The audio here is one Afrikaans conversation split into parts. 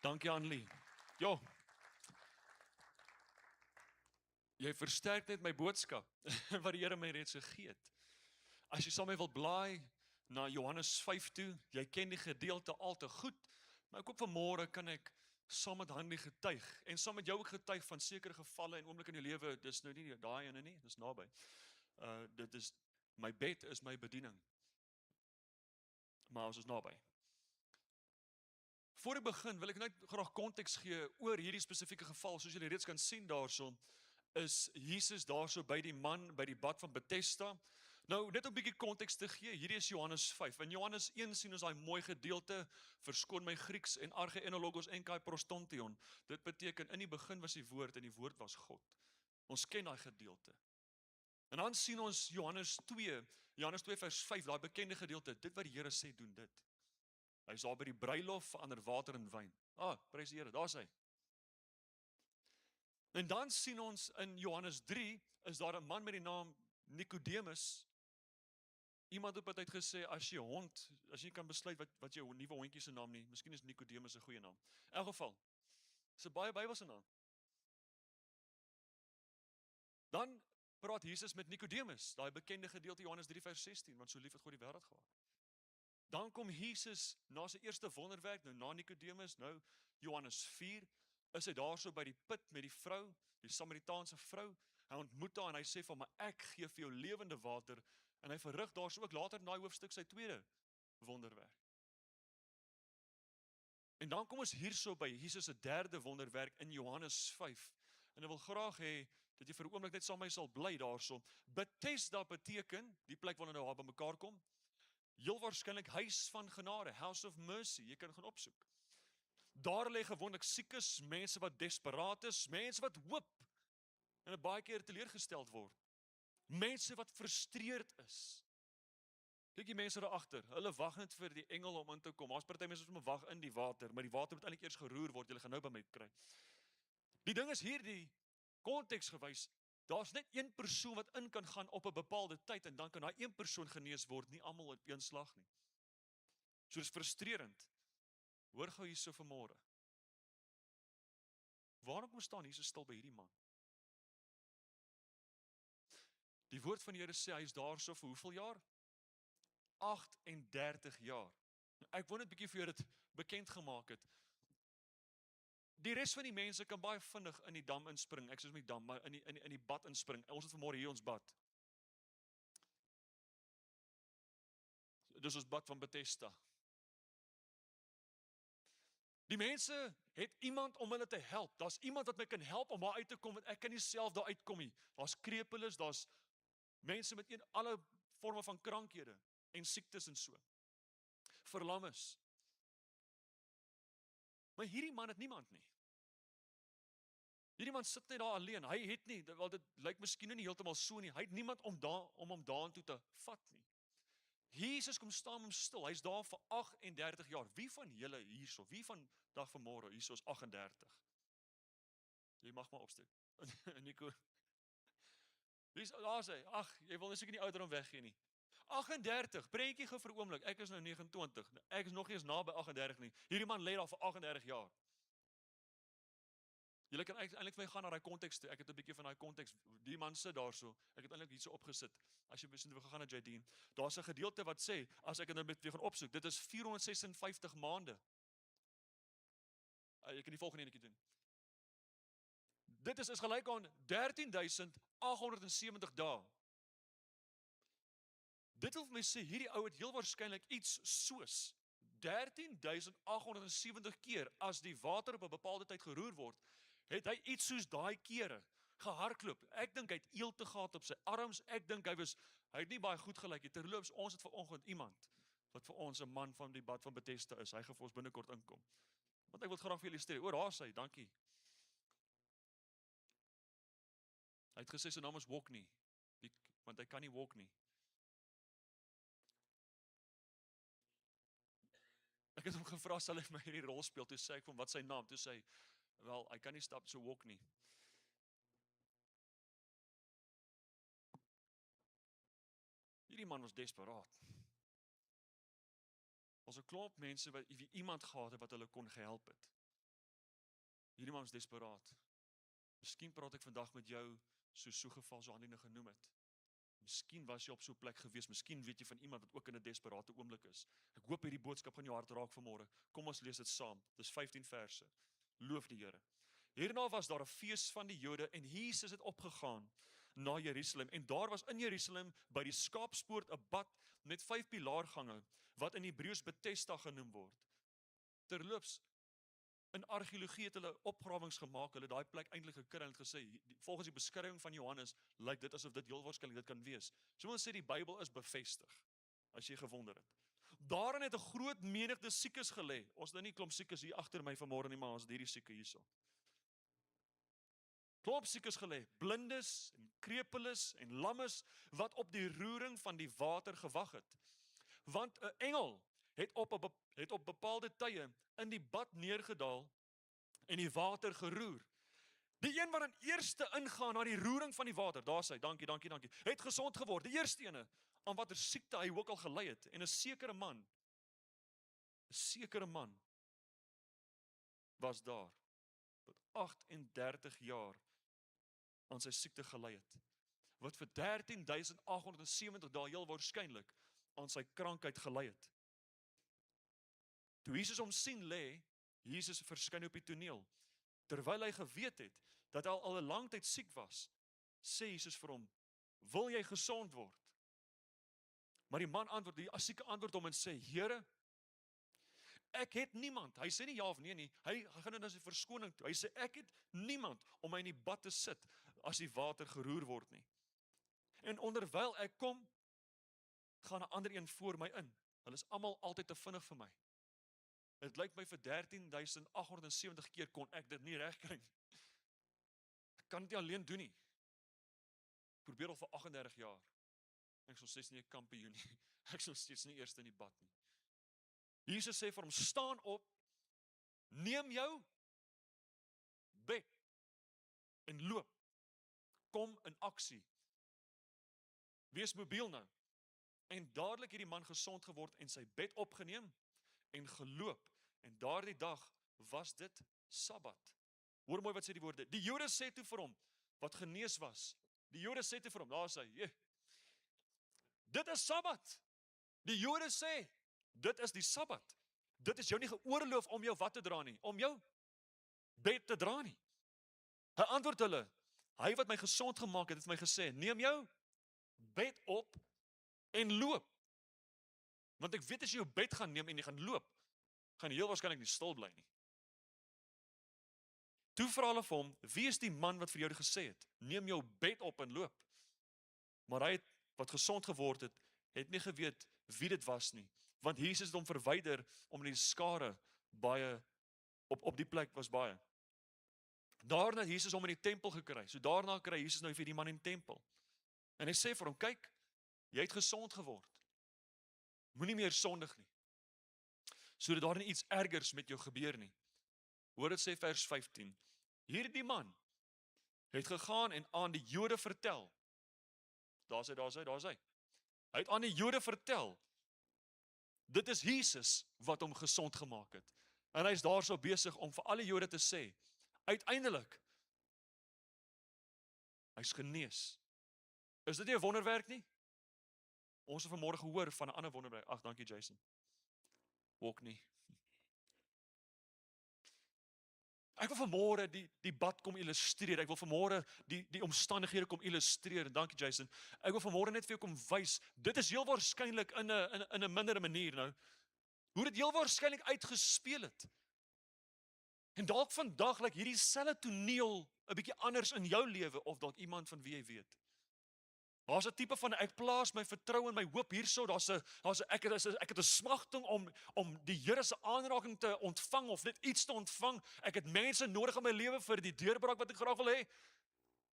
Dankie Annelie. Jo, jy versterk net my boodskap wat die Here my reeds gegee het. As jy saam met my wil blaai na Johannes 5 toe, jy ken die gedeelte al te goed, maar ek hoop vanmôre kan ek saam met Hanlie getuig en saam met jou ook getuig van sekere gevalle en oomblikke in jou lewe. Dis nou nie daai ene nie, dis naby. Dit is my bed is my bediening. Maar ons is naby. Voor ek begin wil ek net graag konteks gee oor hierdie spesifieke geval. Soos julle reeds kan sien daarson, is Jesus daarso by die man by die bad van Bethesda. Nou, net om 'n bietjie konteks te gee, hierdie is Johannes 5. In Johannes 1 sien ons daai mooi gedeelte, verskoon my Grieks, en arge enologos en kai prostontion. Dit beteken in die begin was die woord en die woord was God. Ons ken daai gedeelte. En dan sien ons Johannes 2 vers 5, daai bekende gedeelte, dit wat die Here sê, doen dit. Hy is daar by die bruilof, verander water in wyn. Prys die Here, daar's hy. En dan sien ons in Johannes 3, is daar 'n man met die naam Nikodemus. Iemand het altyd gesê, as jy kan besluit wat jou nuwe hondjie se naam nie, miskien is Nikodemus 'n goeie naam. In elk geval, dis 'n baie Bybelse naam. Dan praat Jesus met Nikodemus, daai bekende gedeelte Johannes 3 vers 16, want so lief het God die wêreld gehad. Dan kom Jesus na sy eerste wonderwerk, nou na Nikodemus, nou Johannes 4, is hy daarso by die put met die vrou, die Samaritaanse vrou. Hy ontmoet haar en hy sê vir my, ek gee vir jou lewende water, en hy verrig daarso ook later in daai hoofstuk sy tweede wonderwerk. En dan kom ons hierso by Jesus se derde wonderwerk in Johannes 5. En ek wil graag hê dat jy vir 'n oomblik net saam met my sal bly daarso. Bethesda beteken die plek waar hulle nou daar bymekaar kom. Heel waarskynlik huis van genade, house of mercy, jy kan gaan opsoek. Daar lê gewoonlik siekes, mense wat desperaat is, mense wat hoop en baie keer teleurgesteld word. Mense wat frustreerd is. Kyk die mense daar agter, hulle wag net vir die engel om in te kom. Daar's party mense wat wag in die water, maar die water moet eintlik eers geroer word. Jy gaan nou by my kry. Die ding is hierdie konteks gewys, daar's net een persoon wat in kan gaan op 'n bepaalde tyd en dan kan daai een persoon genees word, nie almal op een slag nie. So dis frustrerend. Hoor gou hierso vanmôre. Waarom kom staan Jesus stil by hierdie man? Die woord van die Here sê hy is daarso vir hoeveel jaar? 38 jaar. Ek wou net 'n bietjie vir jou dit bekend gemaak het. Die res van die mense kan baie vinnig in die dam inspring. Ek sê met die dam, maar in die bad inspring. Ons het vanmôre hier ons bad. Dis ons bad van Bethesda. Die mense het iemand om hulle te help. Daar's iemand wat my kan help om daar uit te kom, want ek kan nie self daar uitkom nie. Daar's krepeles, daar's mense met alle forme van krankhede en siektes en so. Verlammes. Maar hierdie man het niemand nie. Hierdie man sit net daar alleen. Hy het nie, wel dit lyk miskien nie heeltemal so nie. Hy het niemand om hom daartoe te vat nie. Jesus kom staan hom stil. Hy's daar vir 38 jaar. Wie van julle hierso? Wie van dag vanmôre hierso is 38? Jy mag maar opsteek. Nico. Daar's hy. Ag, jy wil seker nie ouderdom weggee nie. 38, prentjie gou vir 'n oomblik. Ek is nou 29. Ek is nog nie eens naby 38 nie. Hierdie man lê daar vir 38 jaar. Julle kan eintlik vir my gaan na daai konteks toe. Ek het 'n bietjie van daai konteks. Die man sit daarso. Ek het eintlik hierso opgesit. As jy besluit gegaan na Jadine. Daar's 'n gedeelte wat sê as ek dit weer gaan opsoek, dit is 456 maande. Jy kan die volgende enetjie doen. Dit is gelyk aan 13.870 dae. Dit wil vir my sê hierdie ou het heel waarskynlik iets soos 13.870 keer as die water op 'n bepaalde tyd geroer word, het hy iets soos daai kere gehardloop. Ek dink hy het eelte gehad op sy arms. Ek dink hy het nie baie goed gelyk nie. Terloops, ons het vanoggend iemand wat vir ons 'n man van die bad van Bethesda is. Hy gaan vir ons binnekort inkom. Want ek wil graag vir julle illustreer. Daar's hy, dankie. Hy het gesê sy naam is Walkney, want hy kan nie walk nie. Ek het hom gevra, sal hy my hierdie rol speel? Toe sê ek vir hom, wat sy naam? Toe sê hy, wel, hy kan nie stap so walk nie. Hierdie man was desperaat. Was 'n klomp mense wie iemand gehad het wat hulle kon gehelp het. Hierdie man is desperaat. Miskien praat ek vandag met jou so geval so Annie genoem het. Miskien was jy op so 'n plek gewees, miskien weet jy van iemand wat ook in 'n desperate oomblik is. Ek hoop hierdie boodskap gaan jou hart raak vanmôre. Kom ons lees dit saam. Dis 15 verse. Loof die Here. Hierna was daar 'n fees van die Jode en Jesus het opgegaan na Jerusalem. En daar was in Jerusalem by die Skaapspoort 'n bad met 5 pilaargange wat in Hebreëus Bethesda genoem word. Terloops, in argeologie het hulle opgrawings gemaak, hulle daai plek eintlik gekry en het gesê, volgens die beskrywing van Johannes, lyk dit asof dit heel waarskynlik dit kan wees. So ons sê die Bybel is bevestig, as jy gewonder het. Daarin het 'n groot menigte siekes gelê. Ons het nou nie klomp siekes hier agter my vanmôre nie, maar ons het hierdie sieke hierso. Klomp siekes gelê, blindes en krepeles en lammes wat op die roering van die water gewag het. Want 'n engel het op bepaalde tye in die bad neergedaal en die water geroer. Die een wat aan eerste ingaan na die roering van die water, daar sê, dankie, het gesond geword. Die eerste ene aan watter siekte hy ook al gelei het. En 'n sekere man was daar wat 38 jaar aan sy siekte gelei het. Wat vir 13.870 dae heel waarskynlik aan sy krankheid gelei het. Toe Jesus hom sien lê, Jesus verskyn op die toneel. Terwyl hy geweet het dat hy al 'n lang tyd siek was, sê Jesus vir hom, "Wil jy gesond word?" Maar die man antwoord, die sieke antwoord hom en sê, "Here, ek het niemand." Hy sê nie ja of nee nie. Hy gaan na sy verskoning toe. Hy sê, "Ek het niemand om my in die bad te sit as die water geroer word nie. En onderwyl ek kom, gaan 'n ander een voor my in. Hulle is almal altyd te vinnig vir my." Dit lyk my vir 13.870 keer kon ek dit nie regkry nie. Ek kan dit nie alleen doen nie. Ek probeer al vir 38 jaar. Ek is nog steeds nie 'n kampioen nie. Ek is nog steeds nie eerste in die bad nie. Jesus sê vir hom, "Staan op, neem jou bed en loop. Kom in aksie. Wees mobiel nou." En dadelik het die man gesond geword en sy bed opgeneem en geloop. En daardie dag was dit Sabbat. Hoor mooi wat sê die woorde. Die Jode sê toe vir hom, wat genees was. Die Jode sê toe vir hom, daar sê hy, "Dit is Sabbat." Die Jode sê, dit is die Sabbat. Dit is jou nie geoorloof om jou wat te dra nie, om jou bed te dra nie. Hy antwoord hulle, "Hy wat my gesond gemaak het my gesê, neem jou bed op en loop." Want ek weet as jy jou bed gaan neem en jy gaan loop, gaan jy heel waarskynlik nie stil bly nie. Toe vra hulle vir hom, "Wie is die man wat vir jou gesê het, neem jou bed op en loop?" Maar hy wat gesond geword het nie geweet wie dit was nie, want Jesus het hom verwyder omdat die skare baie op die plek was baie. Daarna het Jesus hom in die tempel gekry. So daarna kry Jesus nou vir die man in die tempel. En hy sê vir hom, "Kyk, jy het gesond geword. Moenie meer sondig nie, sodat daar nie iets ergers met jou gebeur nie." Hoor dit sê vers 15. Hierdie man het gegaan en aan die Jode vertel. Daar sê. Hy het aan die Jode vertel. Dit is Jesus wat hom gesond gemaak het. En hy is daarso besig om vir alle Jode te sê, uiteindelik, hy's genees. Is dit nie 'n wonderwerk nie? Ons het vanmôre gehoor van 'n ander wonderwerk. Ag, dankie Jason. Ook nie. Ek wil vanmôre die bad kom illustreer. Ek wil vanmôre die omstandighede kom illustreer. Dankie Jason. Ek wil vanmôre net vir jou kom wys. Dit is heel waarskynlik in 'n mindere manier nou. Hoe dit heel waarskynlik uitgespeel het. En dalk vandag lyk hierdie selfde toneel 'n bietjie anders in jou lewe of dalk iemand van wie jy weet. Daar's 'n tipe van ek plaas my vertroue en my hoop hierso. Ek het 'n smagting om die Here se aanraking te ontvang of net iets te ontvang. Ek het mense nodig in my lewe vir die deurbraak wat ek graag wil hê.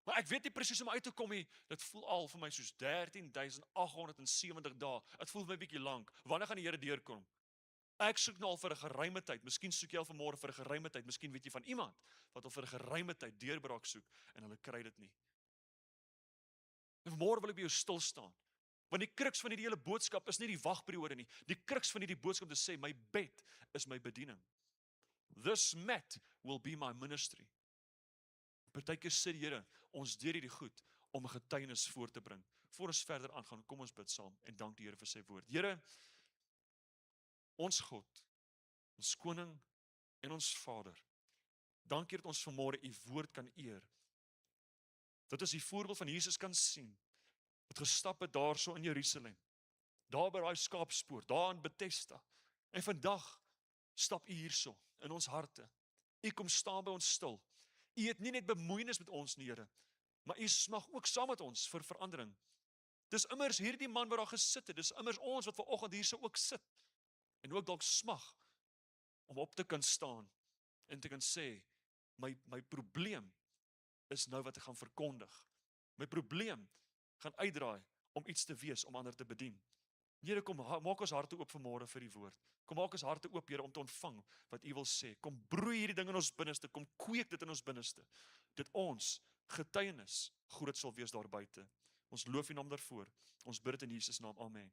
Maar ek weet nie presies hoe om uit te kom nie. Dit voel al vir my soos 13.870 dae. Dit voel my bietjie lank. Wanneer gaan die Here deurkom? Ek soek nou al vir 'n geruime tyd. Miskien soek jy al vanmôre vir 'n geruime tyd. Miskien weet jy van iemand wat al vir 'n geruime tyd deurbraak soek en hulle kry dit nie. En vanmôre wil ek by jou stil staan. Want die kruks van hierdie hele boodskap is nie die wagperiode nie. Die kruks van hierdie boodskap is sê, my bed is my bediening. This mat will be my ministry. Partykeer sê die Here, ons deur hierdie goed om 'n getuienis voor te bring. Voor ons verder aangaan, kom ons bid saam en dank die Here vir sy woord. Here, ons God, ons koning en ons Vader, dankie dat ons vanmôre u woord kan eer. Dat ons die voorbeeld van Jesus kan sien, wat gestap het daarso in Jerusalem, daar by daai skaapspoort, daar in Bethesda. En vandag stap u hierso in ons harte. U kom staan by ons stil. U het nie net bemoeienis met ons nie, Here, maar u smag ook saam met ons vir verandering. Dis immers hierdie man wat daar gesit het, dis immers ons wat vanoggend hierso ook sit en ook dalk smag om op te kan staan en te kan sê, my probleem is nou wat ek gaan verkondig. My probleem gaan uitdraai om iets te wees, om ander te bedien. Here, kom maak ons harte oop vanmôre vir die woord. Kom maak ons harte oop, Here, om te ontvang wat u wil sê. Kom broei hierdie ding in ons binneste, kom kweek dit in ons binneste. Dit ons getuienis groot sal wees daar buite. Ons loof u naam daarvoor. Ons bid dit in Jesus naam. Amen.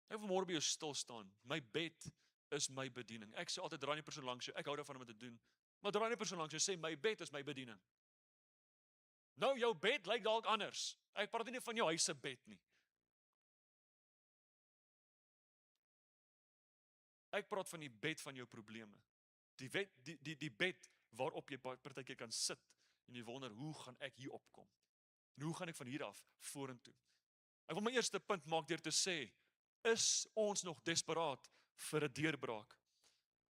Ek wil vanmôre by jou stil staan. My bed is my bediening. Ek sê altyd, draai nie persoon langs jou. Ek hou daarvan om dit te doen. Maar draai nie persoon langs jou, sê my bed is my bediening. Nou, jou bed lyk dalk anders. Ek praat nie van jou huis se bed nie. Ek praat van die bed van jou probleme. Die bed waarop jy partykeer kan sit en jy wonder, hoe gaan ek hier opkom? En hoe gaan ek van hier af vorentoe? Ek wil my eerste punt maak deur te sê, is ons nog desperaat vir 'n deurbraak?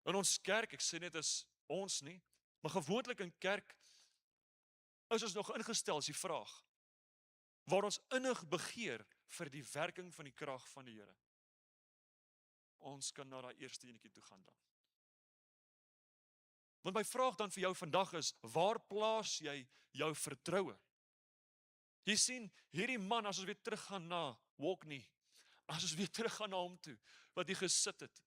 In ons kerk, ek sê net as ons nie, maar gewoonlik in kerk is ons nog ingestel, is die vraag, waar ons innig begeer vir die werking van die krag van die Here. Ons kan na daai eerste enetjie toe gaan dan. Want my vraag dan vir jou vandag is, waar plaas jy jou vertroue? Jy sien, hierdie man, as ons weer teruggaan na Walkney, as ons weer teruggaan na hom toe, wat hy gesit het,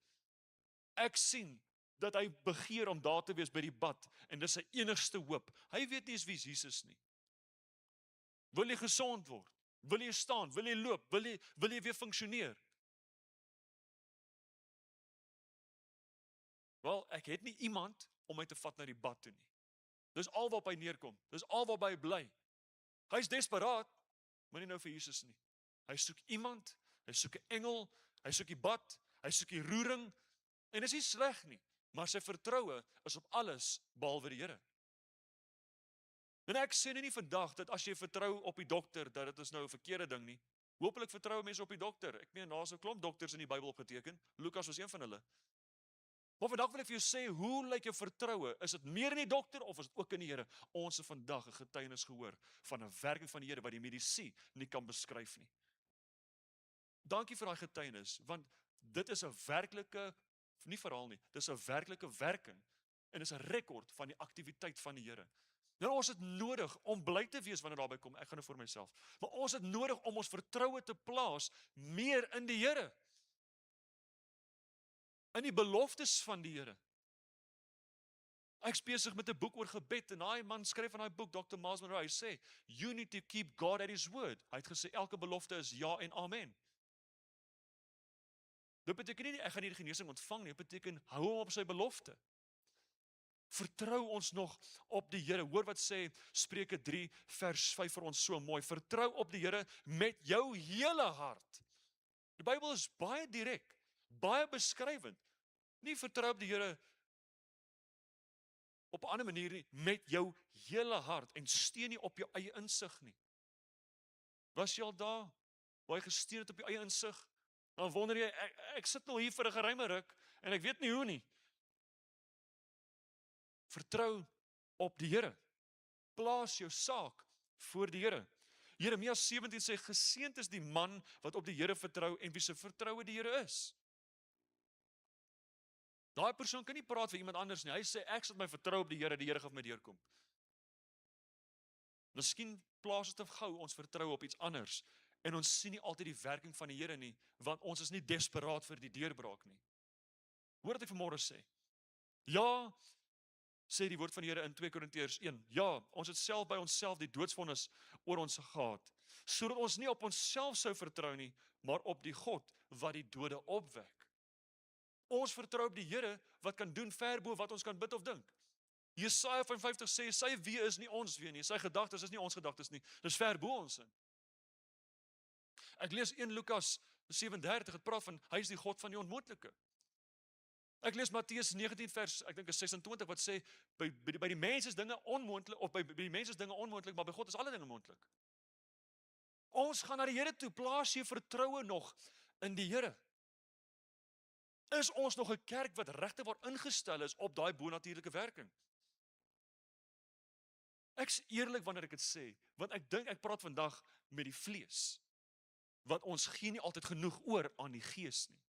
ek sien dat hy begeer om daar te wees by die bad, en dis sy enigste hoop. Hy weet nie eens wie Jesus nie. Wil jy gesond word? Wil jy staan? Wil jy loop? Wil jy weer funksioneer? Wel, ek het nie iemand om my te vat na die bad toe nie. Dis al waarop hy neerkom. Dis al waarop hy bly. Hy's desperaat, maar nie nou vir Jesus nie. Hy soek iemand, hy soek 'n engel, hy soek die bad, hy soek die roering, en dis nie sleg nie, maar sy vertroue is op alles behalwe die Here. En ek sê nie vandag dat as jy vertrou op die dokter, dat dit is nou 'n verkeerde ding nie. Hoopelik vertrou mense op die dokter. Ek meen, daar's 'n klomp dokters in die Bybel opgeteken. Lukas was een van hulle. Maar vandag wil ek vir jou sê, hoe lyk jou vertroue? Is dit meer in die dokter of is dit ook in die Here? Ons het vandag 'n getuienis gehoor van 'n werking van die Here wat die medisyne nie kan beskryf nie. Dankie vir daai getuienis, want dit is 'n werklike, nie verhaal nie, dis 'n werklike werking en dis 'n rekord van die aktiwiteit van die Here. Nou, ons het nodig om bly te wees wanneer daarby kom, ek gaan nou vir myself, maar ons het nodig om ons vertroue te plaas meer in die Here. In die beloftes van die Here. Ek is besig met 'n boek oor gebed en daai man skryf in daai boek, Dr. Miles Monroe, hy sê, you need to keep God at his word. Hy het gesê, elke belofte is ja en amen. Dit beteken nie, ek gaan nie die genesing ontvang nie, dit beteken, hou hom op sy belofte. Vertrou ons nog op die Here. Hoor wat sê Spreuke 3 vers 5 vir ons so mooi. Vertrou op die Here met jou hele hart. Die Bybel is baie direk, baie beskrywend. Nie vertrou op die Here op 'n ander manier nie, met jou hele hart en steun nie op jou eie insig nie. Was jy al daar waar jy gesteun het op jou eie insig? Dan wonder jy, ek sit nou hier vir 'n geruime ruk en ek weet nie hoe nie. Vertrou op die Here. Plaas jou saak voor die Here. Jeremia 17 sê, geseënd is die man wat op die Here vertrou en wie se vertroue die Here is. Daai persoon kan nie praat vir iemand anders nie. Hy sê, ek sal my vertrou op die Here gaan my deurkom. Miskien plaas dit te gou ons vertroue op iets anders en ons sien nie altyd die werking van die Here nie, want ons is nie desperaat vir die deurbraak nie. Hoor wat ek vanmôre sê. Ja, sê die woord van die Here in 2 Korintiërs 1. Ja, ons het self by onsself die doodsvonnis oor ons gehad, sodat ons nie op onsself sou vertrou nie, maar op die God wat die dode opwek. Ons vertrou op die Here wat kan doen ver bo wat ons kan bid of dink. Jesaja 55 sê, sy wee is nie ons wee nie, sy gedagtes is nie ons gedagtes nie, dis ver bo ons in. Ek lees 1 Lukas 37, het praat van, hy is die God van die onmoontlike. Ek lees Matteus 19 vers, ek dink is 26, wat sê, by die mens is dinge onmoontlik, of by die mens is dinge onmoontlik, maar by God is alle dinge moontlik. Ons gaan na die Here toe, plaas jy vertroue nog in die Here? Is ons nog 'n kerk wat regtig waar ingestel is op daai bonatuurlike werking? Ek's eerlik wanneer ek dit sê, want ek dink ek praat vandag met die vlees, wat ons gee nie altyd genoeg oor aan die gees nie.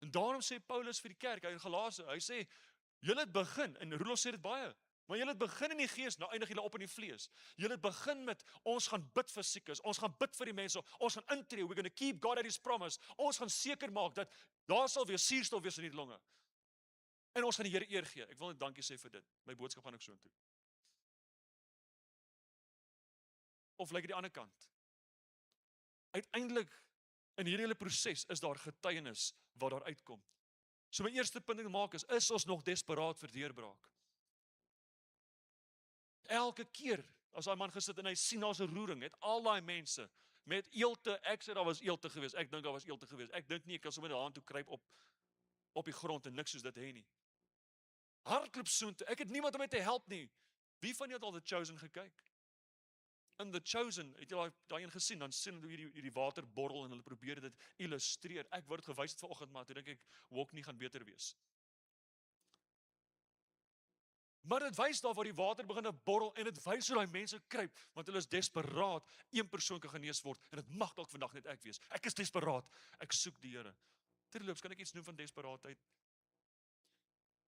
En daarom sê Paulus vir die kerk, hy in Galasië, hy sê, julle het begin, en Roelof sê dit baie, maar julle het begin in die gees, nou eindig julle op in die vlees. Julle het begin met, ons gaan bid vir siekes, ons gaan bid vir die mense, ons gaan intree, we're going to keep God at his promise, ons gaan seker maak dat daar sal weer suurstof wees in die longe. En ons gaan die Here eer gee. Ek wil net dankie sê vir dit. My boodskap gaan ook so intoe. Of lyk dit die ander kant? Uiteindelik, in hierdie hele proses, is daar getuienis wat daar uitkom. So my eerste punt te maak is ons nog desperaat vir deurbraak? Elke keer, as daai man gesit en hy sien daar's 'n roering, het al daai mense, met eelte, ek sê daar was eelte gewees, ek dink daar was eelte gewees, ek dink nie, ek kan sommer die hand toe kruip op die grond en niks soos dit hê nie. Hardloop soontoe, ek het niemand om my te help nie. Wie van julle het al The Chosen gekyk? In The Chosen, het jy daai een gesien, dan sien hulle hierdie water borrel en hulle probeer dit illustreer. Ek word gewys het vanoggend, maar toe dink ek, ook nie gaan beter wees. Maar dit wys daar waar die water begin te borrel en dit wys hoe daai mense kruip, want hulle is desperaat. Een persoon kan genees word en dit mag dalk vandag net ek wees. Ek is desperaat. Ek soek die Here. Terloops, kan ek iets noem van desperaatheid?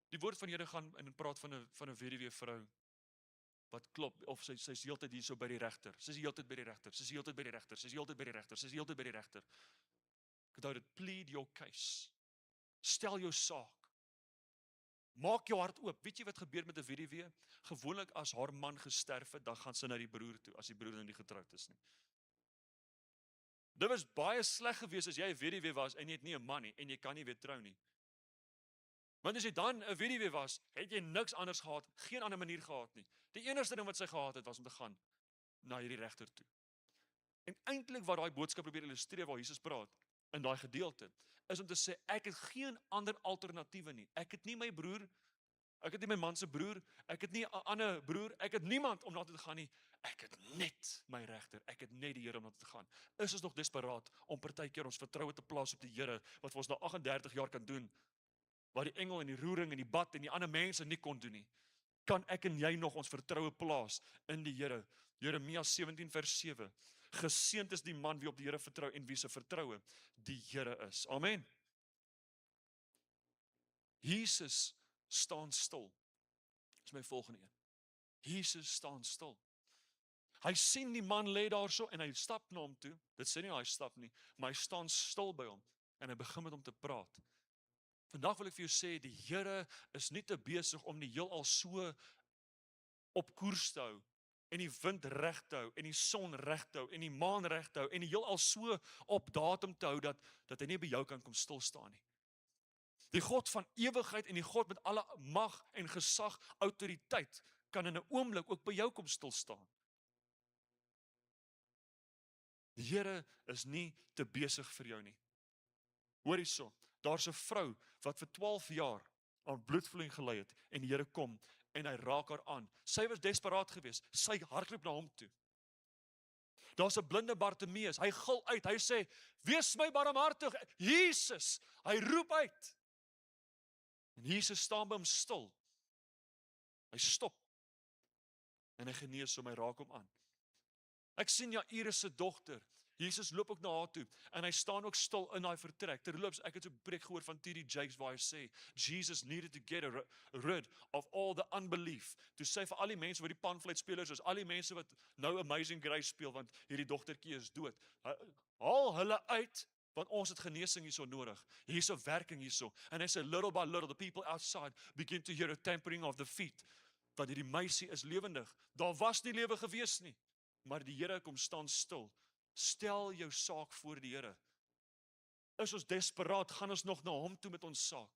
Die woord van die Here gaan en praat van 'n weduwee vrou wat klop, of sy's heeltyd hier so by die regter. Sy's heeltyd by die regter. Sy's heeltyd by die regter. Sy's heeltyd by die regter. Sy's heeltyd by die regter. Ek onthou dit, plead your case. Stel jou saak. Maak jou hart oop. Weet jy wat gebeur met 'n weduwee? Gewoonlik as haar man gesterf het, dan gaan sy na die broer toe, as die broer nou nie getroud is nie. Dit was baie sleg geweest as jy 'n weduwee was en jy het nie 'n man nie en jy kan nie weer trou nie. Want as jy dan 'n weduwee was, het jy niks anders gehad, geen ander manier gehad nie. Die enigste ding wat sy gehad het was om te gaan na hierdie regter toe. En eintlik wat daai boodskap probeer illustreer waar Jesus praat in daai gedeelte, is om te sê ek het geen ander alternatiewe nie. Ek het nie my broer, ek het nie my man se broer, ek het nie 'n ander broer, ek het niemand om na toe te gaan nie. Ek het net my regter, ek het net die Here om na toe te gaan. Is ons nog desperaat om partykeer ons vertroue te plaas op die Here wat vir ons nou 38 jaar kan doen? Wat die engel en die roering en die bad en die ander mense nie kon doen nie. Kan ek en jy nog ons vertroue plaas in die Here? Jeremia 17 vers 7. Geseënd is die man wie op die Here vertrou en wie se vertroue die Here is. Amen. Jesus staan stil. Dis my volgende een. Jesus staan stil. Hy sien die man lê daar so en hy stap na hom toe. Dit sê nie hy stap nie, maar hy staan stil by hom en hy begin met hom te praat. Vandag wil ek vir jou sê, die Here is nie te besig om die heelal so op koers te hou, en die wind reg te hou, en die son reg te hou, en die maan reg te hou, en die heelal so op datum te hou, dat hy nie by jou kan kom stil staan nie. Die God van ewigheid en die God met alle mag en gesag, autoriteit, kan in 'n oomblik ook by jou kom stil staan. Die Here is nie te besig vir jou nie. Hoor hierso, daar's 'n vrou wat vir 12 jaar aan bloedvloeiing gely het en die Here kom en hy raak haar aan. Sy was desperaat geweest. Sy hardloop na hom toe. Daar's 'n blinde Bartimeus. Hy gil uit. Hy sê, "Wees my barmhartig, Jesus." Hy roep uit. En Jesus staan by hom stil. Hy stop. En hy genees hom, hy raak hom aan. Ek sien Jairus se dogter. Jesus loop ook na haar toe en hy staan ook stil in daai vertrek. Terloops, ek het so 'n preek gehoor van T.D. Jakes waar hy sê Jesus needed to get rid of all the unbelief. Toe sê vir al die mense wat die panfluitspelers is, al die mense wat nou Amazing Grace speel want hierdie dogtertjie is dood. Haal hulle uit want ons het genesing hierso nodig. Hier's 'n werking hierso. En hy sê little by little the people outside begin to hear a tampering of the feet. Dat hierdie meisie is lewendig. Daar was nie lewe gewees nie. Maar die Here kom staan stil. Stel jou saak voor die Here. is ons desperaat, gaan ons nog na hom toe met ons saak.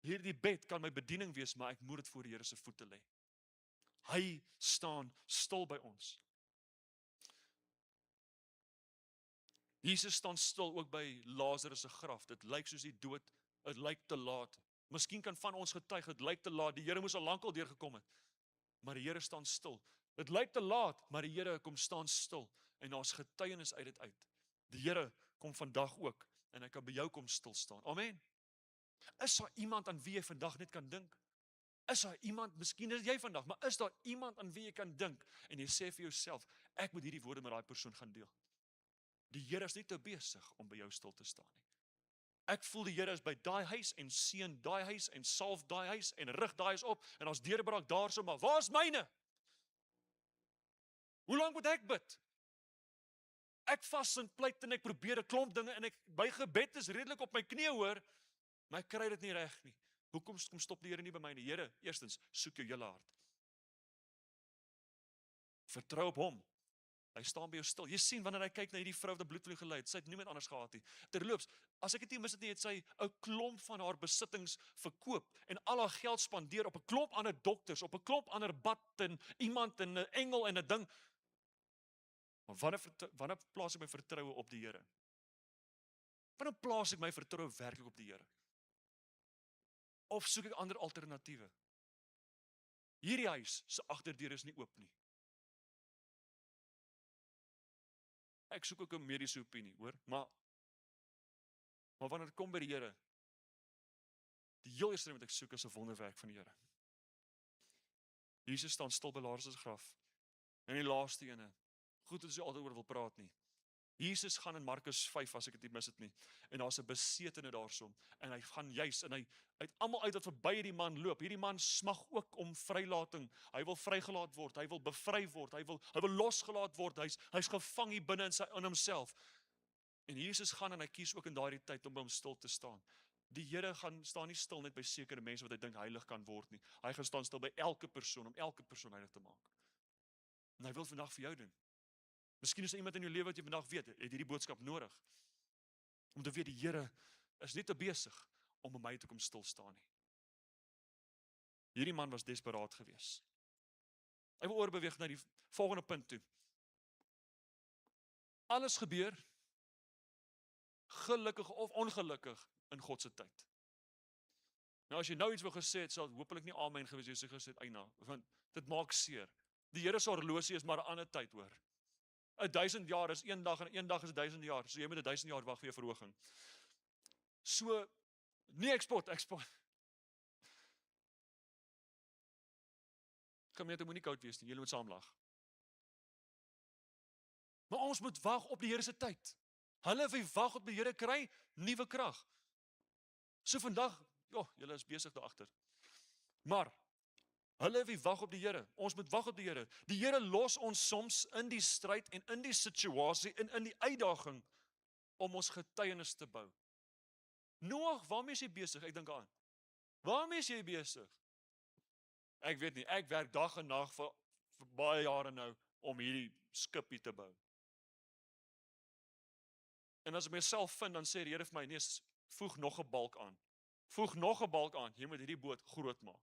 Hierdie bed kan my bediening wees, maar ek moet dit voor die Here se voete lê. Hy staan stil by ons. Jesus staan stil ook by Lazarus se graf. Dit lyk soos die dood, dit lyk te laat. Miskien kan van ons getuig, dit lyk te laat. Die Here moes al lankal deurgekom het. Maar die Here staan stil. Dit lyk te laat, maar die Here kom staan stil en daar's getuienis uit dit uit. Die Here kom vandag ook en hy kan by jou kom stil staan. Amen. Is daar iemand aan wie jy vandag net kan dink? Is daar iemand, miskien is jy vandag, maar is daar iemand aan wie jy kan dink en jy sê vir jouself, ek moet hierdie woorde met daai persoon gaan deel. Die Here is nie te besig om by jou stil te staan nie. Ek voel die Here is by daai huis en seën daai huis en salf daai huis en rig daai huis op en ons deurbraak daarso, maar waar is myne? Hoe lank moet ek bid? Ek vas en pleit en ek probeer 'n klomp dinge en my gebed is redelik op my knieë hoor, maar ek kry dit nie reg nie. Hoekom kom stop die Here nie by my nie? Here, eerstens, soek jou hele hart. Vertrou op hom. Hy staan by jou stil. Jy sien wanneer hy kyk na hierdie vrou wat 'n bloedvloei gelei het, sy het niemand anders gehad nie. Terloops, as ek dit nie mis het nie, het sy 'n klomp van haar besittings verkoop en al haar geld spandeer op 'n klomp ander dokters, op 'n klomp ander bad en iemand en 'n engel en 'n ding. Maar wanneer plaas ek my vertroue op die Here? Wanneer plaas ek my vertroue werklik op die Here? Of soek ek ander alternatiewe? Hierdie huis se agterdeur is nie oop nie. Ek soek ook 'n mediese opinie, hoor, maar wanneer dit kom by die Here, die heel eerste ding wat ek soek is 'n wonderwerk van die Here. Jesus staan stil by Lazarus se graf. En die laaste ene, goed as jy altyd oor wil praat nie. Jesus gaan in Markus 5 as ek dit nie mis het nie. En daar's 'n besetene daarso en hy gaan juis en hy uit almal uit wat verby hierdie man loop. Hierdie man smag ook om vrylating. Hy wil vrygelaat word, hy wil bevry word, hy wil losgelaat word. Hy's gevang hier binne in homself. En Jesus gaan en hy kies ook in daardie tyd om by hom stil te staan. Die Here gaan staan nie stil net by sekere mense wat hy dink heilig kan word nie. Hy gaan staan stil by elke persoon om elke persoon heilig te maak. En hy wil vandag vir jou doen. Miskien is daar iemand in jou lewe wat jy vandag weet, het hierdie boodskap nodig. Om te weet die Here is nie te besig om by my te kom stil staan nie. Hierdie man was desperaat geweest. Hy wil oorbeweeg na die volgende punt toe. Alles gebeur, gelukkig of ongelukkig, in God se tyd. Nou as jy nou iets wou gesê het, sal hopelik nie amen gewees jy sê gesê het eina, want dit maak seer. Die Here se horlosie is maar 'n ander tyd hoor. 1000 jaar is een dag en een dag is 1000 jaar. So jy moet 1000 jaar wag vir jou verhoging. So nie eksport. Gemeente moenie koud wees nie. Julle moet saam lag. Maar ons moet wag op die Here se tyd. Hulle wie wag op die Here kry nuwe krag. So vandag, julle is besig daar agter. Maar hulle wie wag op die Here, ons moet wag op die Here. Die Here los ons soms in die stryd en in die situasie en in die uitdaging om ons getuienis te bou. Noag, waarmee is jy besig? Ek dink aan. Waarmee is jy besig? Ek weet nie, ek werk dag en nag vir baie jare nou om hierdie skipie te bou. En as ek myself vind, dan sê die Here vir my, nee, voeg nog 'n balk aan. Voeg nog 'n balk aan, jy moet hierdie boot groot maak.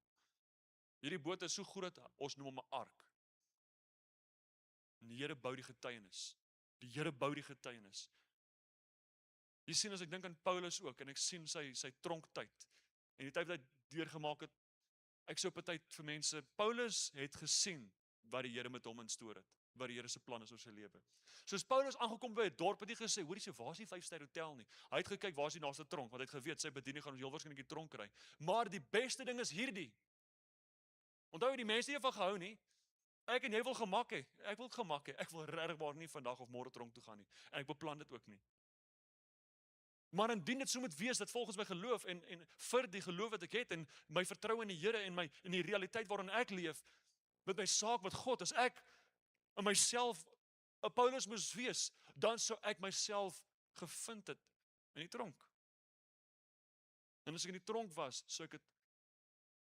Hierdie boot is so groot, ons noem hom 'n ark. En die Here bou die getuienis. Die Here bou die getuienis. Jy sien as ek dink aan Paulus ook, en ek sien sy tronktyd, en die tyd wat hy deurgemaak het, ek sou op 'n tyd vir mense, Paulus het gesien wat die Here met hom instoor het, wat die Here se plan is oor sy lewe. Soos Paulus aangekom by 'n dorp, het hy gesê, hoorie, waar is die 5-ster hotel nie? Hy het gekyk, waar is die naaste tronk, want hy het geweet, sy bediening gaan ons heel waarskynlik die tronk kry. Maar die beste ding is hierdie. Onthou jy die mense nie van gehou nie? Ek en jy wil gemak hê. Ek wil gemak hê. Ek wil regtig nie vandag of môre tronk toe gaan nie. En ek beplan dit ook nie. Maar indien dit so moet wees dat volgens my geloof en vir die geloof wat ek het en my vertroue in die Here en in die realiteit waarin ek leef, met my saak met God, as ek in myself 'n Paulus moes wees, dan sou ek myself gevind het in die tronk. En as ek in die tronk was, sou ek dit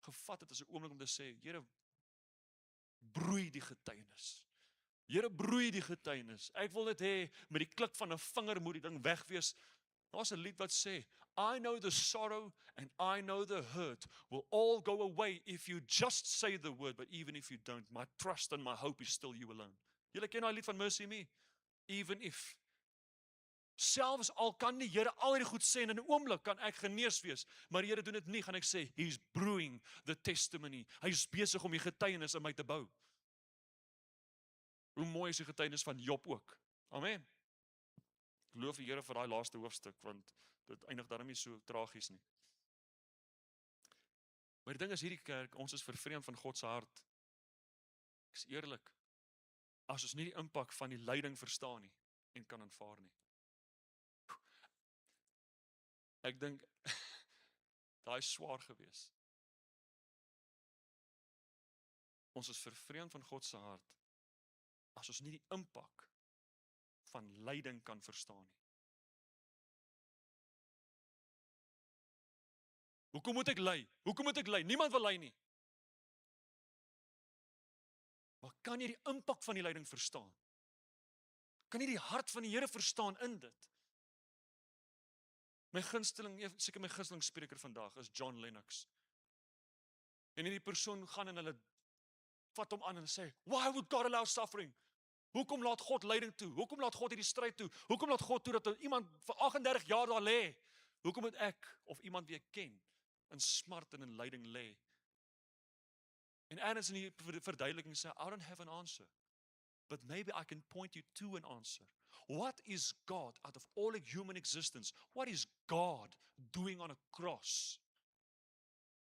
gevat het as 'n oomblik om te sê, Here, broei die getuienis. Here, broei die getuienis. Ek wil dit hê met die klik van 'n vinger moet die ding wegwees. Daar's 'n lied wat sê, I know the sorrow and I know the hurt will all go away if you just say the word, but even if you don't, my trust and my hope is still you alone. Julle ken daai lied van Mercy Me? Even if. Selfs al kan die Here al hierdie goed sê en in 'n oomblik kan ek genees wees, maar die Here doen dit nie, gaan ek sê, he's brewing the testimony. Hy's besig om die getuienis in my te bou. Hoe mooi is die getuienis van Job ook. Amen. Ek loof die Here vir daai laaste hoofstuk, want dit eindig daarom nie so tragies nie. Maar die ding is, hierdie kerk, ons is vervreemd van God se hart. Ek is eerlik. As ons nie die impak van die lyding verstaan nie en kan aanvaar nie. Ek dink daai is swaar gewees. Ons is vervreemd van God se hart as ons nie die impak van lyding kan verstaan nie. Hoekom moet ek ly? Hoekom moet ek ly? Niemand wil ly nie. Maar kan jy die impak van die lyding verstaan? Kan jy die hart van die Here verstaan in dit? My gunsteling, seker my gunsteling spreker vandag is John Lennox. En hierdie persoon gaan en hulle vat hom aan en sê, why would God allow suffering? Hoekom laat God lyding toe? Hoekom laat God hierdie stryd toe? Hoekom laat God toe dat iemand vir 38 jaar daar lê? Hoekom moet ek of iemand wie ek ken in smart en in lyding lê? En ergens in die verduideliking sê, I don't have an answer, but maybe I can point you to an answer. What is God out of all of human existence? What is God doing on a cross?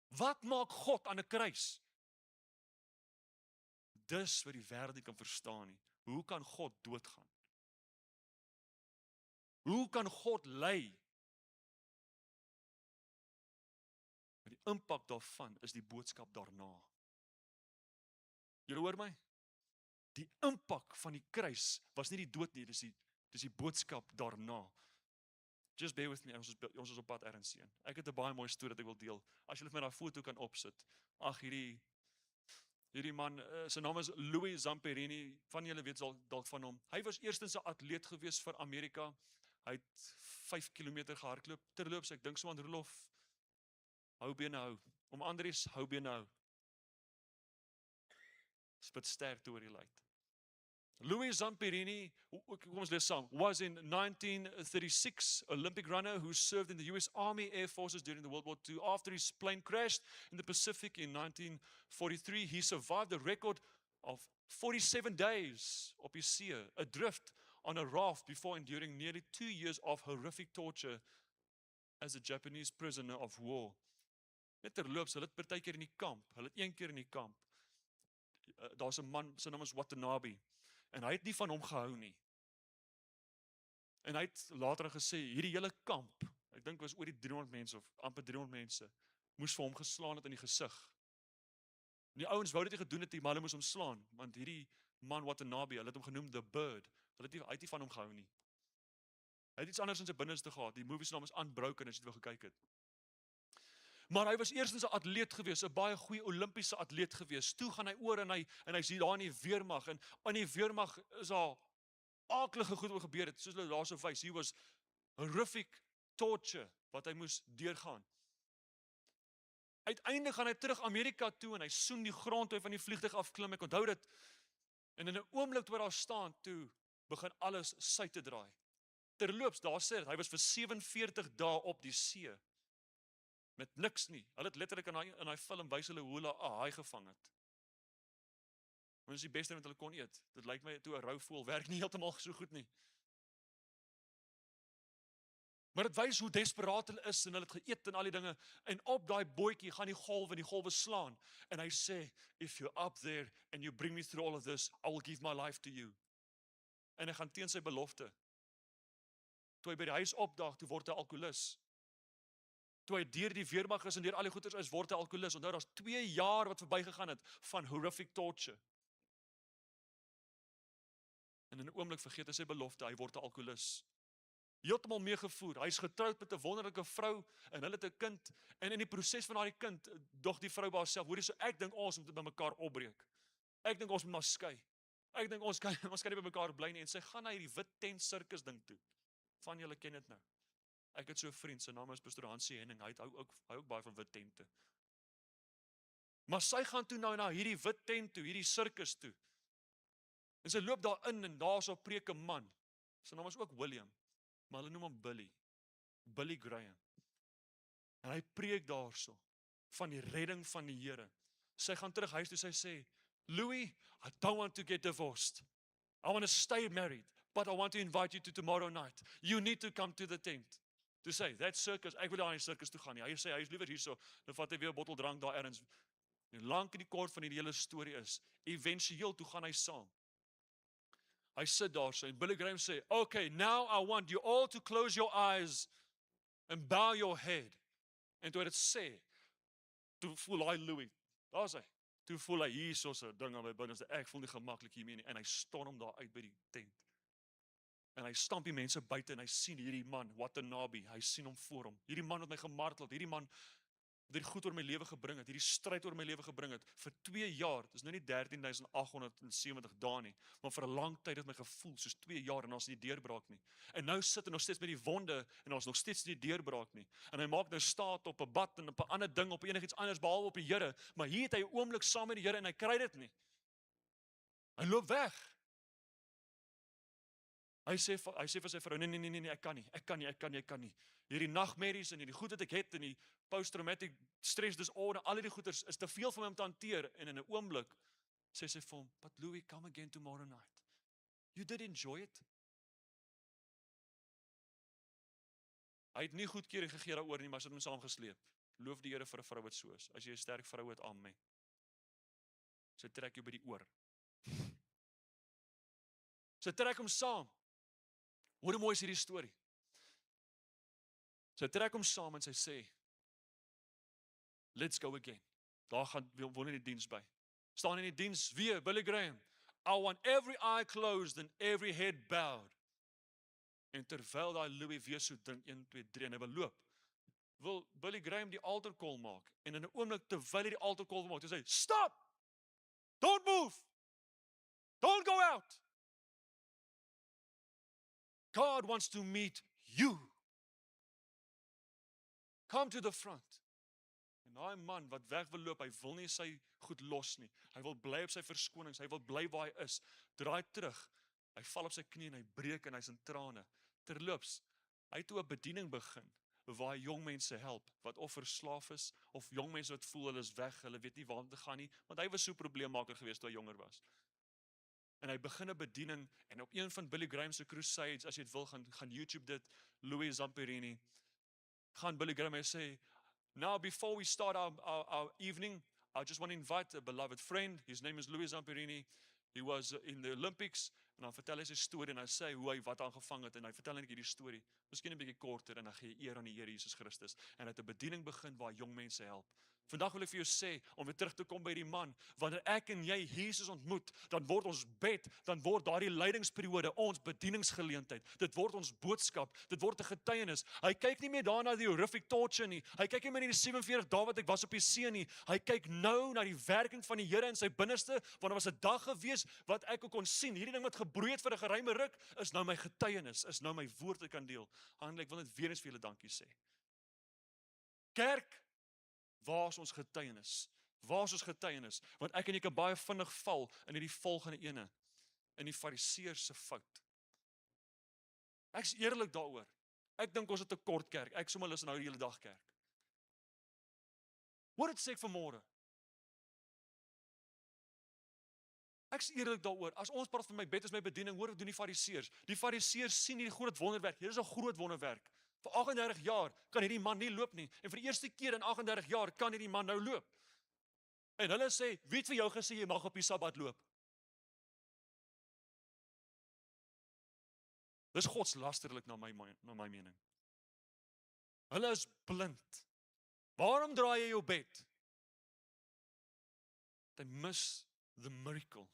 Wat maak God aan 'n kruis? Dis wat die wêreld nie kan verstaan nie. Hoe kan God doodgaan? Hoe kan God ly? Maar die impak daarvan is die boodskap daarna. Julle hoor my? Die impak van die kruis was nie die dood nie, dis die boodskap daarna. Just bear with me, ons is op pad ergens heen. Ek het 'n baie mooi storie wat ek wil deel. As julle vir my daai foto kan opsit. Ag, hierdie man, sy naam is Louis Zamperini, van julle weet dalk van hom. Hy was eerstens 'n atleet gewees vir Amerika. Hy het 5 km gehardloop. Terloops, ek dink so aan Rolof. Hou bene hou. Om Andries, hou bene hou. Spit sterk oor die light. Louis Zamperini, kom ons lees saam, was in 1936 Olympic runner who served in the US Army Air Forces during the World War II. After his plane crashed in the Pacific in 1943, he survived a record of 47 days op die see, adrift on a raft before enduring nearly 2 years of horrific torture as a Japanese prisoner of war. Net terloops, hulle het partykeer in die kamp, hulle het een keer in die kamp, daar's 'n man, sy naam is Watanabe, en hy het nie van hom gehou nie. En hy het later gesê, hierdie hele kamp, ek dink was oor die 300 mense, of amper 300 mense, moes vir hom geslaan het in die gesig. En die ouens wou dit nie gedoen het nie, maar hulle moes hom slaan, want hierdie man Watanabe, hulle het hom genoem The Bird, hy het nie van hom gehou nie. Hy het iets anders in sy binneste gehad, die movie se naam is Unbroken, as jy dit wil gekyk het. Maar hy was eerstens 'n atleet gewees, 'n baie goeie Olimpiese atleet gewees. Toe gaan hy oor en hy sien daar in die weermag, en in die weermag is daar aaklige goed wat gebeur het, soos hulle daar so wys. He was horrific torture wat hy moes deurgaan. Uiteindelik gaan hy terug Amerika toe en hy soen die grond toe hy van die vliegtuig afklim. Ek onthou dit. En in 'n oomblik toe daar staan, toe begin alles sy te draai. Terloops, daar sê dit, hy was vir 47 dae op die see. Met niks nie. Hulle het letterlik in daai film wys hulle hoe hulle 'n haai gevang het. Dit is die beste wat hulle kon eet. Dit lyk my toe 'n rou voël werk nie heeltemal so goed nie. Maar dit wys hoe desperaat hulle is en hulle het geëet en al die dinge. En op daai bootjie gaan die golwe slaan. En hy sê, if you're up there and you bring me through all of this, I will give my life to you. En hy gaan teen sy belofte. Toe hy by die huis opdaag, toe word hy alkoholist. Toe hy deur die weermag is en deur al die goeters is, word hy alkoholist. Onthou, daar's 2 jaar wat verbygegaan het van horrific torture. En in 'n oomblik vergeet hy sy belofte, hy word 'n alkoholist. Heeltemal meegevoer. Hy's getroud met 'n wonderlike vrou en hulle het 'n kind. En in die proses van daardie kind, dog die vrou by haarself, hoorie, so ek dink ons moet by mekaar opbreek. Ek dink ons moet maar skei. Ek dink ons kan nie by mekaar bly nie. En sy gaan na hierdie wit tent sirkus ding toe. Van julle ken dit nou. Ek het so 'n vriend, sy naam is Pastor Hansie Henning, hy hou ook baie van wit tente. Maar sy gaan toe nou na hierdie wit tent toe, hierdie sirkus toe. En sy loop daar in en daar so preek 'n man. Sy naam is ook William, maar hulle noem hom Billy Graham. En hy preek daarso van die redding van die Here. Sy gaan terug huis toe, sy sê, Louis, I don't want to get divorced. I want to stay married, but I want to invite you to tomorrow night. You need to come to the tent. Toe sê, that circus, ek wil daar in die circus toe gaan nie. Hy sê, hy is liewer hierso, dan vat hy weer 'n bottel drank daar ergens. En lank in die kort van die hele storie is, éventueel toe gaan hy saam. Hy sit daar so, en Billy Graham sê, okay, now I want you all to close your eyes and bow your head. En toe hy dit sê, toe voel hy Louis, daar is hy. Toe voel hy hier so 'n ding aan my binneste, ek voel nie gemaklik hiermee nie, en hy storm daar uit by die tent. En hy stamp die mense buite en hy sien hierdie man, Watanabe, hy sien hom voor hom. Hierdie man wat my gemartel het, hierdie man wat hierdie goed oor my lewe gebring het, hierdie stryd oor my lewe gebring het, vir 2 jaar, dis nou nie 13.870 dae nie, maar vir 'n lang tyd het my gevoel, soos 2 jaar, en ons nie deurbraak nie. En nou sit hy nog steeds met die wonde, en ons nog steeds nie deurbraak nie. En hy maak nou staat op 'n bad, en op 'n ander ding, op enigiets anders, behalwe op die Here, maar hier het hy 'n oomblik saam met die Here, en hy kry dit nie. Hy loop weg. Hy sê vir sy vrou, nee, ek kan nie. Hierdie nagmerries en hierdie goed wat ek het, en die post-traumatic stress disorder, al hierdie goeters is te veel vir my om te hanteer, en in 'n oomblik sê sy vir hom, but Louis, come again tomorrow night. You did enjoy it. Hy het nie goedkeuring gegee daaroor nie, maar sy het hom saamgesleep. Loof die Here vir 'n vrou wat so is. As jy 'n sterk vrou het, amen. Sy trek jou by die oor. Sy trek hom saam. Hoe mooi is hierdie storie. Sy trek hom saam en sy sê, let's go again. Daar gaan word nie die diens by. Staan in die diens weer, Billy Graham. I want every eye closed and every head bowed. En terwyl daai Louis weer so dink 1, 2, 3 en hy wil loop, wil Billy Graham die altar call maak. En in 'n oomblik terwyl hy die altar call maak, hy sê, stop! Don't move! Don't go out! God wants to meet you. Come to the front. En daai man wat weg wil loop, hy wil nie sy goed los nie. Hy wil bly op sy verskonings, hy wil bly waar hy is. Draai terug. Hy val op sy knie en hy breek en hy's in trane. Terloops, hy het toe 'n bediening begin waar hy jong mense help wat of verslaaf is of jong mense wat voel hulle is weg, hulle weet nie waar om te gaan nie, want hy was so 'n probleemmaker geweest toe hy jonger was. En hy begin 'n bediening en op een van Billy Graham se crusades, as jy dit wil gaan YouTube dit, Louis Zamperini. Gaan Billy Graham sê, now before we start our evening, I just want to invite a beloved friend. His name is Louis Zamperini. He was in the Olympics. En dan vertel hy sy storie en hy sê hoe hy wat aangevang het en hy vertel net hierdie storie. Miskien 'n bietjie korter en dan gee hy eer aan die Here Jesus Christus en hy het 'n bediening begin waar jong mense help. Vandag wil ek vir jou sê, om weer terug te kom by die man, wanneer ek en jy Jesus ontmoet, dan word ons bed, dan word daardie lydingsperiode ons bedieningsgeleentheid. Dit word ons boodskap, dit word 'n getuienis. Hy kyk nie meer daarna die horrific torture nie. Hy kyk nie meer na die 47 dae wat ek was op die see nie. Hy kyk nou na die werking van die Here in sy binneste, want daar was 'n dag gewees wat ek ook kon sien. Hierdie ding wat gebroei het vir 'n geruime ruk, is nou my getuienis, is nou my woord wat ek kan deel. Handel, ek wil net weer eens vir julle dankie sê. Kerk, waar is ons getuienis? Waar is ons getuienis? Want ek en jy kan baie vinnig val in hierdie volgende ene, in die fariseërs se fout. Ek's eerlik daaroor. Ek dink ons het 'n kort kerk. Ek sommer lus nou die hele dag kerk. Wat het sê vanmôre? Ek's eerlik daaroor. As ons praat van my bed is my bediening, hoor wat doen die fariseërs? Die fariseërs sien hierdie groot wonderwerk. Hier is 'n groot wonderwerk. Vir 38 jaar kan hierdie man nie loop nie. En vir die eerste keer in 38 jaar kan hierdie man nou loop. En hulle sê, wie het vir jou gesê jy mag op die Sabbat loop? Dis godslasterlik na my mening. Hulle is blind. Waarom draai jy jou bed? They miss the miracle.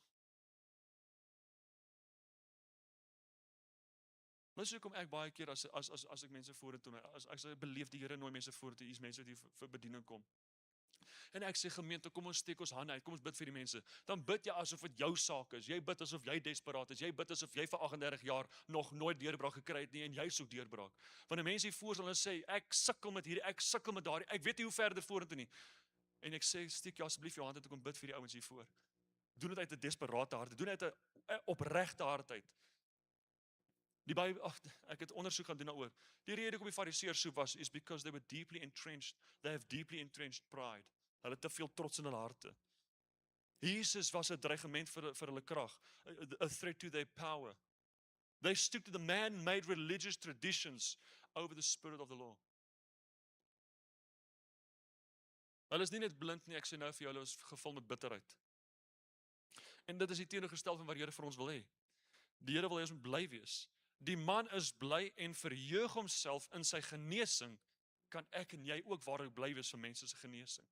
Dis hoekom ek baie keer as ek mense vorentoe, as ek beleef die Here nooi mense vorentoe, hier's mense wat hier vir bediening kom. En ek sê gemeente, kom ons steek ons hande uit, kom ons bid vir die mense. Dan bid jy asof dit jou saak is. Jy bid asof jy desperaat is. Jy bid asof jy vir 38 jaar nog nooit deurbraak gekry het nie en jy soek deurbraak. Wanneer mense hier voor hulle sê, ek sukkel met hierdie, ek sukkel met daardie, ek weet nie hoe verder vorentoe nie. En ek sê, steek jy asseblief jou hand uit, kom bid vir die ouens hier voor. Doen dit uit 'n desperate hart, doen dit uit 'n opregte hart uit. Die Bybel, ek het ondersoek gaan doen daaroor. Die rede hoekom die Fariseërs so was, is because they were deeply entrenched, they have deeply entrenched pride. Hulle het te veel trots in hulle harte. Jesus was 'n dreigement vir hulle krag, a threat to their power. They stood to the man-made religious traditions over the spirit of the law. Hulle is nie net blind nie, ek sê nou vir jou, hulle is gevul met bitterheid. En dit is die teenoorgestel van wat die Here vir ons wil hê. Die Here wil hê ons moet bly wees. Die man is bly en verheug homself in sy genesing, kan ek en jy ook waarlik bly wees vir mense se genesing.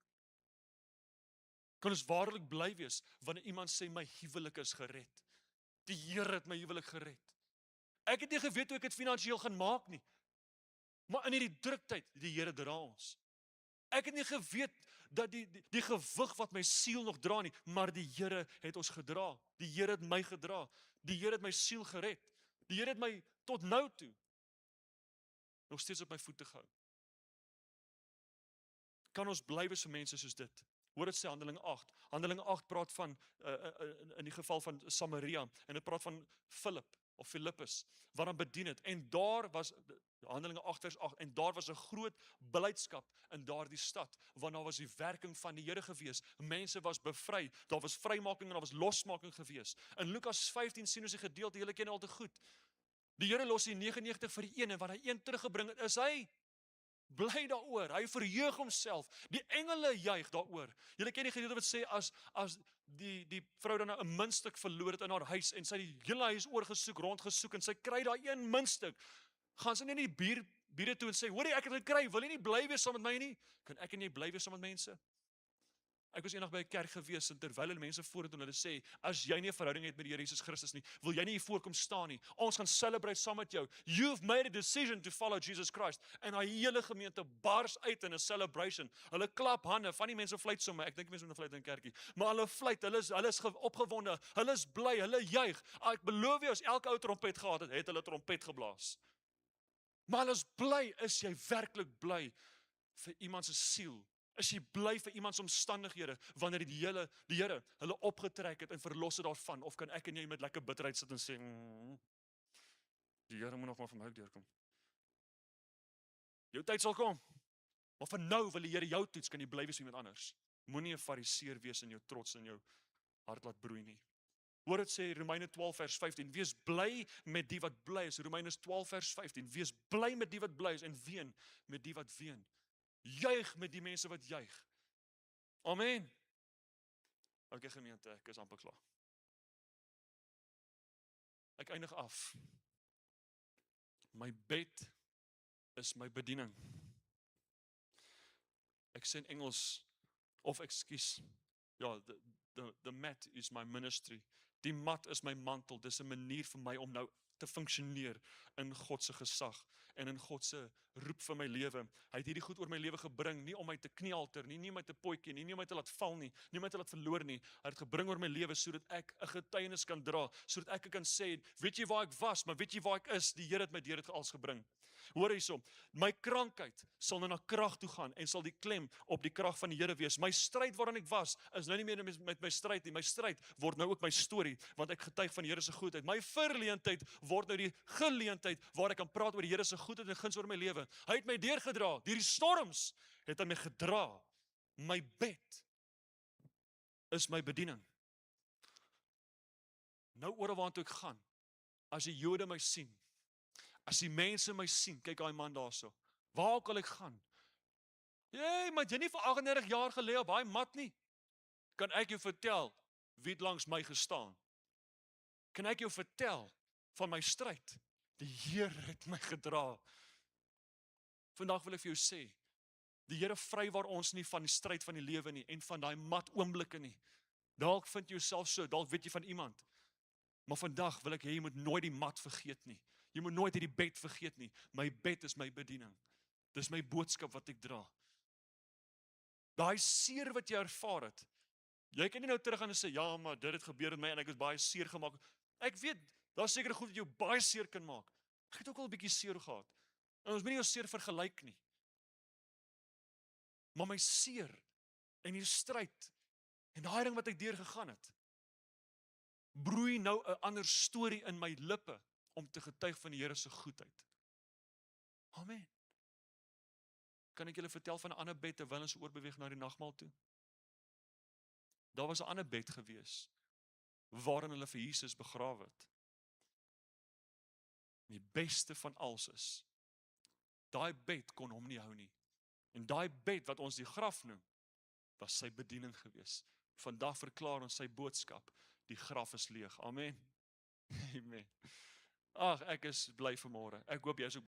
Kan ons waarlik bly wees wanneer iemand sê my huwelik is gered. Die Here het my huwelik gered. Ek het nie geweet hoe ek dit finansiëel gaan maak nie. Maar in hierdie druktyd, die Here dra ons. Ek het nie geweet dat die gewig wat my siel nog dra nie, maar die Here het ons gedra. Die Here het my gedra. Die Here het my siel gered. Die Here het my tot nou toe nog steeds op my voete gehou. Kan ons bly wees vir mense soos dit? Hoor dit sê Handelinge 8. Handelinge 8 praat van, in die geval van Samaria, en dit praat van Philippus, wat dan bedien het. En daar was, Handelinge 8 vers 8, en daar was 'n groot blydskap in daardie stad, want daar was die werking van die Here gewees. Mense was bevry, daar was vrymaking en daar was losmaking gewees. In Lukas 15 sien ons die gedeelte, julle ken al te goed. Die Here los die 99 vir die een, en wat hy een teruggebring het, is hy bly daaroor, hy verheug homself. Die engele juig daaroor. Julle ken die gedeelte wat sê, as die vrou dan 'n muntstuk verloor het in haar huis, en sy die hele huis oorgesoek, rondgesoek, en sy kry daai een muntstuk, gaan sy nie in die bure toe en sê, hoorie, ek het dit gekry, wil jy nie bly wees saam met my nie? Kan ek en jy bly wees saam met mense? Ek was eendag by 'n kerk gewees, en terwyl hulle mense vorentoe, hulle sê, as jy nie 'n verhouding het met die Here Jesus Christus nie, wil jy nie hier voorkom staan nie. Ons gaan celebrate saam met jou. You've made a decision to follow Jesus Christ. En hy hele gemeente bars uit in 'n celebration. Hulle klap hande, van die mense fluit sommer. Ek dink mense moet fluit in 'n kerkie. Maar hulle fluit, hulle is opgewonde, hulle is bly, hulle juig. Ek beloof jou, as elke ou trompet gehad het, het hulle trompet geblaas. Maar hulle is bly, is jy werklik bly vir iemand se siel? Is jy bly vir iemand se omstandighede, wanneer die Here hulle opgetrek het en verlos het daarvan? Of kan ek en jy met lekker bitterheid sit en sê, die Here moet nog maar vir my deurkom. Jou tyd sal kom, maar vir nou wil die Here jou toets, kan jy bly wees vir iemand anders. Moenie 'n fariseer wees in jou trots en jou hart laat broei nie. Hoor dit sê, Romeine 12 vers 15, wees bly met die wat bly is. Romeine 12 vers 15, wees bly met die wat bly is, en ween met die wat ween. Juig met die mense wat juig. Amen. Okay, gemeente, ek is amper klaar. Ek eindig af. My bed is my bediening. Ek sê in Engels, of ekskuus, ja, the mat is my ministry. Die mat is my mantel. Dis 'n manier vir my om nou te funksioneer in God se gesag en in God se roep vir my lewe. Hy het hierdie goed oor my lewe gebring, nie om my te kniehalter nie, nie om my te potjie nie, nie om my te laat val nie, nie om my te laat verloor nie. Hy het gebring oor my lewe sodat ek 'n getuienis kan dra, sodat ek kan sê, weet jy waar ek was, maar weet jy waar ek is? Die Here het my deur dit alles gebring. Hoor hierso, my krankheid sal nou na krag toe gaan en sal die klem op die krag van die Here wees. My stryd waarin ek was, is nou nie meer met my stryd nie. My stryd word nou ook my storie, want ek getuig van die Here se goedheid. My verleentheid word nou die geleentheid waar ek kan praat oor die Here se goedheid en guns oor my lewe. Hy het my deurgedra, deur die storms het hy my gedra. My bed is my bediening. Nou oor waartoe ek gaan, as die Jode my sien, as die mense my sien, kyk daai man daarso, waar ook al ek gaan, maar jy nie vir 38 jaar gelê op daai mat nie, kan ek jou vertel, wie het langs my gestaan, kan ek jou vertel, van my stryd, die Here het my gedra. Vandag wil ek vir jou sê, die Here vrywaar ons nie van die stryd van die lewe nie, en van daai mat oomblikke nie. Dalk vind jy jouself so, dalk weet jy van iemand, maar vandag wil ek hê, jy moet nooit die mat vergeet nie. Jy moet nooit hierdie bed vergeet nie. My bed is my bediening. Dis my boodskap wat ek dra. Daai seer wat jy ervaar het. Jy kan nie nou terug gaan en sê, ja, maar dit het gebeur met my en ek is baie seer gemaak. Ek weet, daar's seker goed wat jou baie seer kan maak. Ek het ook al 'n bietjie seer gehad. En ons moet nie ons seer vergelyk nie. Maar my seer en die stryd en daai ding wat ek deur gegaan het, broei nou 'n ander storie in my lippe om te getuig van die Here se goedheid. Amen. Kan ek julle vertel van 'n ander bed terwyl ons oorbeweeg na die nagmaal toe? Daar was 'n ander bed gewees waarin hulle vir Jesus begrawe het. Die beste van alles is, daai bed kon hom nie hou nie. En daai bed wat ons die graf noem, was sy bediening gewees. Vandag verklaar ons sy boodskap, die graf is leeg. Amen. Amen. Ag, ek is bly vanmôre. Ek hoop jy is ook